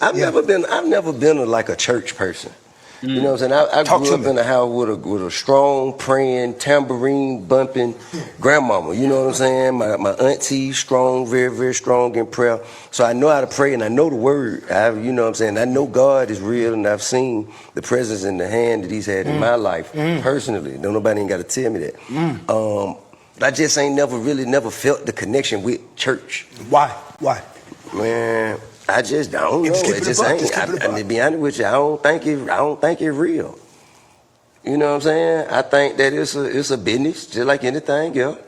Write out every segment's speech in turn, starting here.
I've never been like a church person. You know what I'm saying? I grew up in a house with a strong, praying, tambourine bumping grandmama. You know what I'm saying? My auntie, strong, very, very strong in prayer. So I know how to pray and I know the word. You know what I'm saying? I know God is real and I've seen the presence and the hand that he's had in my life personally. Don't nobody ain't got to tell me that. I just ain't never felt the connection with church. Why? Man, I don't know. It just ain't. To be honest with you, I don't think it's real. You know what I'm saying? I think that it's a business, just like anything else.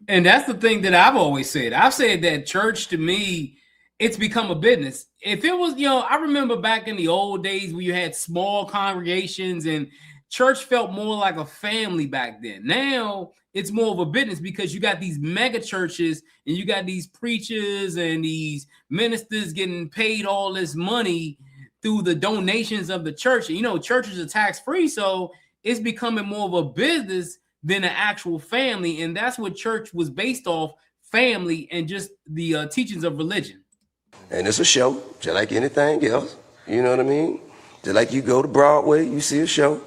And that's the thing that I've always said. I've said that church to me, it's become a business. If it was, I remember back in the old days where you had small congregations and church felt more like a family back then. Now it's more of a business because you got these mega churches and you got these preachers and these ministers getting paid all this money through the donations of the church. And, churches are tax-free, so it's becoming more of a business than an actual family. And that's what church was based off, family and just the teachings of religion. And it's a show, just like anything else. You know what I mean? Just like you go to Broadway, you see a show.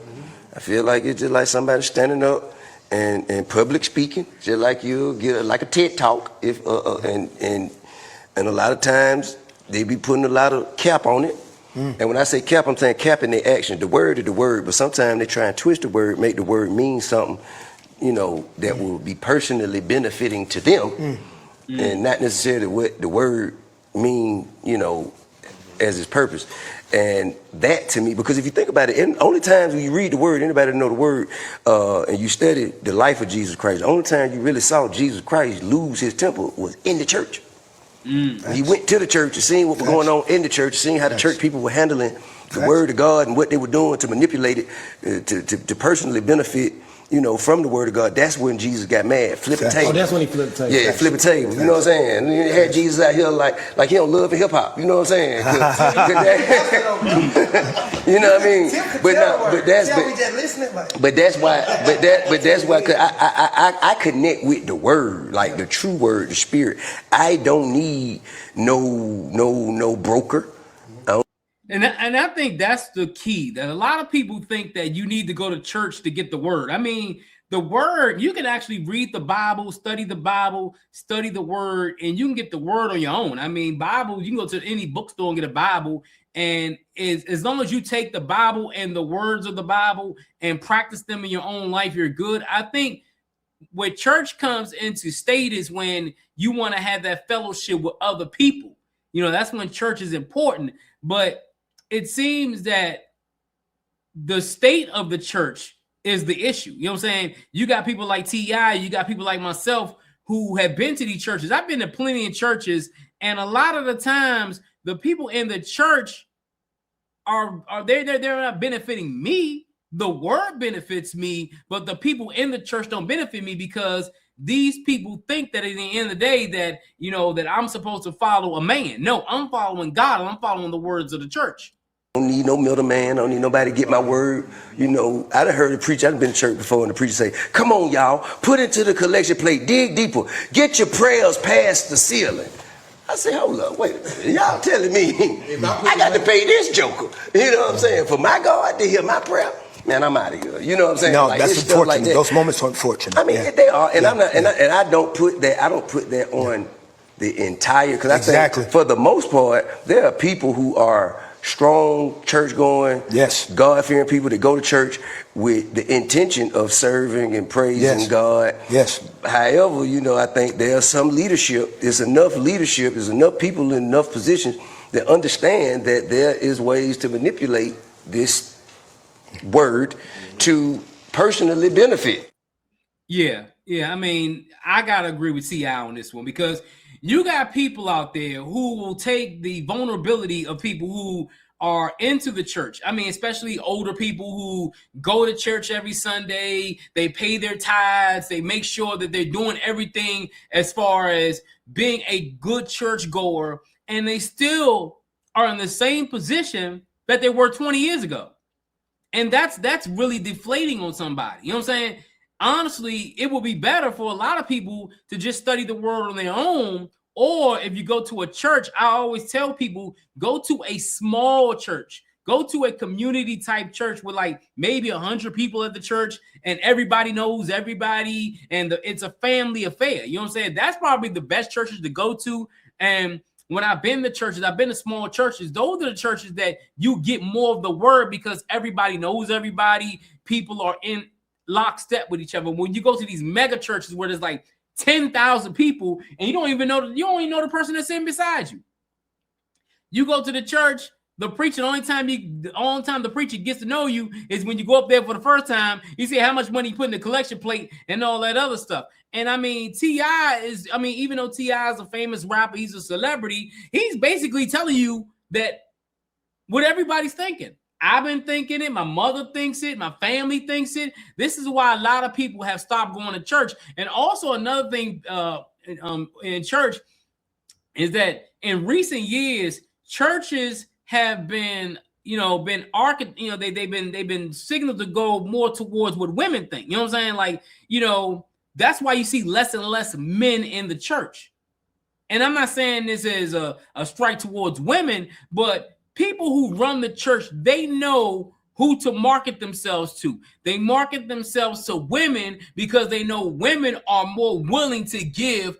I feel like it's just like somebody standing up and public speaking, just like you get like a TED talk. And a lot of times they be putting a lot of cap on it. And when I say cap, I'm saying cap in their action. The word is the word, but sometimes they try and twist the word, make the word mean something, that will be personally benefiting to them, and not necessarily what the word mean, as its purpose. And that to me, because if you think about it, only times when you read the word, anybody know the word, and you study the life of Jesus Christ, the only time you really saw Jesus Christ lose his temper was in the church. He went to the church and seen what was going on in the church, seeing how the church people were handling the word of God and what they were doing to manipulate it, to personally benefit, from the word of God. That's when Jesus got mad, flipping table. Oh, that's when he flipped the table. Yeah, flipping table. You know what I'm saying? And he had Jesus out here like he don't love hip hop. You know what I'm saying? You know what I mean? But that's why. Cause I connect with the word, like the true word, the spirit. I don't need no broker. And I think that's the key, that a lot of people think that you need to go to church to get the word. I mean, the word, you can actually read the Bible, study the word, and you can get the word on your own. I mean, Bible, you can go to any bookstore and get a Bible. And as long as you take the Bible and the words of the Bible and practice them in your own life, you're good. I think where church comes into state is when you want to have that fellowship with other people. That's when church is important. But it seems that the state of the church is the issue. You know what I'm saying? You got people like T.I., you got people like myself who have been to these churches. I've been to plenty of churches, and a lot of the times the people in the church are they're not benefiting me. The word benefits me, but the people in the church don't benefit me because these people think that at the end of the day that, that I'm supposed to follow a man. No, I'm following God and I'm following the words of the church. I don't need no middleman. I don't need nobody to get my word. I done heard a preacher, I've been to church before, and the preacher say, come on, y'all, put into the collection plate, dig deeper, get your prayers past the ceiling. I say, hold up, wait a minute. Y'all telling me I got to pay this joker, you know what I'm saying, for my God to hear my prayer? Man, I'm out of here. You know what I'm saying? No, that's unfortunate. Like that. Those moments are unfortunate. I mean, they are, and I'm not, and I don't put that on the entire, because I think for the most part, there are people who are strong, church-going, God-fearing people that go to church with the intention of serving and praising God. However, I think there's some leadership. There's enough people in enough positions that understand that there is ways to manipulate this word to personally benefit. Yeah. I mean, I gotta agree with T.I. on this one, because you got people out there who will take the vulnerability of people who are into the church. I mean, especially older people who go to church every Sunday, they pay their tithes, they make sure that they're doing everything as far as being a good church goer, and they still are in the same position that they were 20 years ago. And that's really deflating on somebody. You know what I'm saying? Honestly, it would be better for a lot of people to just study the word on their own, Or if you go to a church, I always tell people, go to a small church. Go to a community type church with like maybe 100 people at the church and everybody knows everybody and it's a family affair. You know what I'm saying? That's probably the best churches to go to. And when I've been to churches, I've been to small churches. Those are the churches that you get more of the word because everybody knows everybody. People are in lockstep with each other. When you go to these mega churches where there's like 10,000 people and you don't even know the person that's sitting beside you. You go to the church, the preacher, the only time the preacher gets to know you is when you go up there for the first time. You see how much money you put in the collection plate and all that other stuff. And I mean, even though T.I. is a famous rapper, he's a celebrity, he's basically telling you that what everybody's thinking. I've been thinking it. My mother thinks it. My family thinks it. This is why a lot of people have stopped going to church. And also another thing in church is that in recent years, churches have been they've been signaled to go more towards what women think. You know what I'm saying? Like, that's why you see less and less men in the church. And I'm not saying this is a strike towards women, but people who run the church, they know who to market themselves to. They market themselves to women because they know women are more willing to give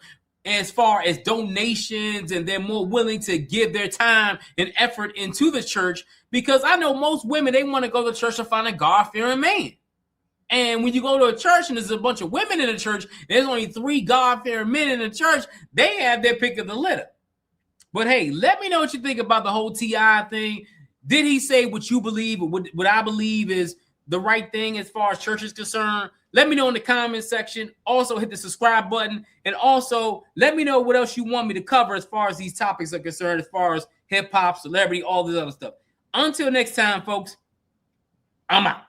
as far as donations, and they're more willing to give their time and effort into the church, because I know most women, they want to go to church to find a God-fearing man. And when you go to a church and there's a bunch of women in the church, there's only 3 God-fearing men in the church, they have their pick of the litter. But hey, let me know what you think about the whole T.I. thing. Did he say what you believe or what I believe is the right thing as far as church is concerned? Let me know in the comment section. Also, hit the subscribe button. And also, let me know what else you want me to cover as far as these topics are concerned, as far as hip-hop, celebrity, all this other stuff. Until next time, folks, I'm out.